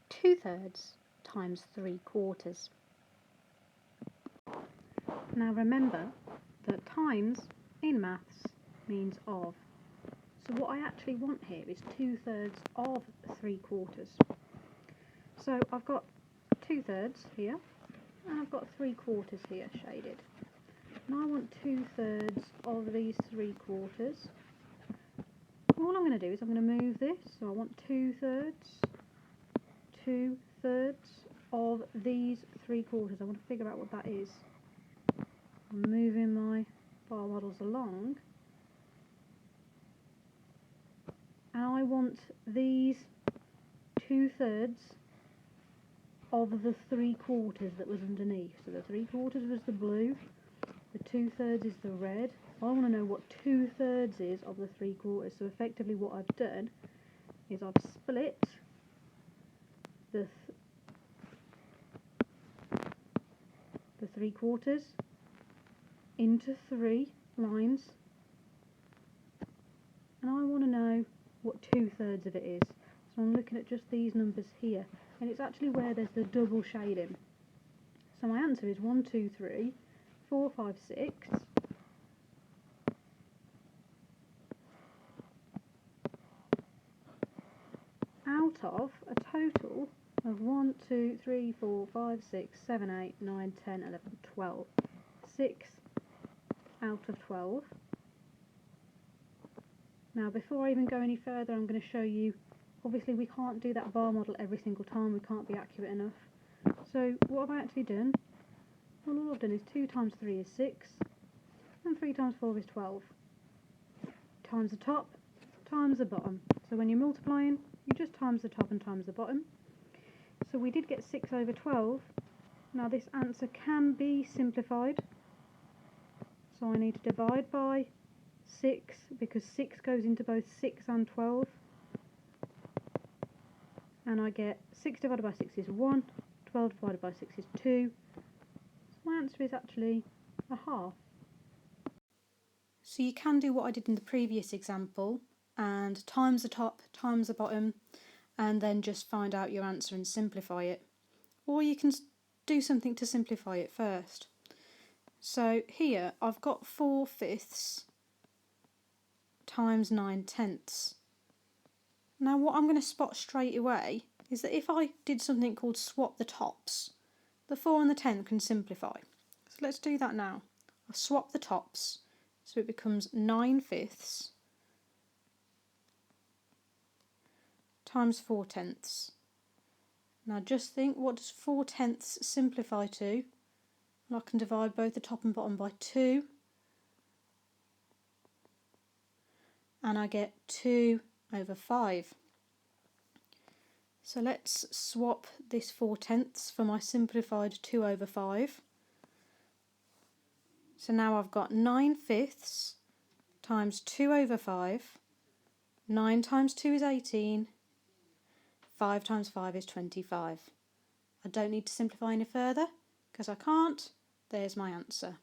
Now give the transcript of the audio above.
2/3 times 3/4. Now remember that times in maths means of. So what I actually want here is 2/3 of 3/4. So I've got 2/3 here and I've got 3/4 here shaded. And I want 2/3 of these 3/4. All I'm going to do is I'm going to move this. So I want 2/3 of these 3/4. I want to figure out what that is. I'm moving my bar models along. And I want these 2/3 of the 3/4 that was underneath. So the 3/4 was the blue, the 2/3 is the red. I want to know what 2/3 is of the 3/4. So effectively what I've done is I've split the 3/4 into 3 lines, and I want to know what 2/3 of it is. So I'm looking at just these numbers here, and it's actually where there's the double shading. So my answer is 1, 2, 3, 4, 5, 6. Out of a total of 1, 2, 3, 4, 5, 6, 7, 8, 9, 10, 11, 12. 6 out of 12. Now before I even go any further, I'm going to show you, obviously we can't do that bar model every single time, we can't be accurate enough. So what have I actually done? Well, all I've done is 2 times 3 is 6, and 3 times 4 is 12. Times the top, times the bottom. So when you're multiplying, you just times the top and times the bottom. So we did get 6 over 12. Now this answer can be simplified. So I need to divide by 6, because 6 goes into both 6 and 12. And I get 6 divided by 6 is 1, 12 divided by 6 is 2. So my answer is actually a half. So you can do what I did in the previous example and times the top, times the bottom, and then just find out your answer and simplify it. Or you can do something to simplify it first. So here I've got 4/5 times 9/10. Now what I'm going to spot straight away is that if I did something called swap the tops, the 4 and the 10 can simplify. So let's do that now. I'll swap the tops, so it becomes 9/5 times 4/10. Now just think, what does 4/10 simplify to? And I can divide both the top and bottom by 2, and I get 2 over 5. So let's swap this 4/10 for my simplified 2 over 5. So now I've got 9/5 times 2 over 5. 9 times 2 is 18. 5 times 5 is 25. I don't need to simplify any further because I can't. There's my answer.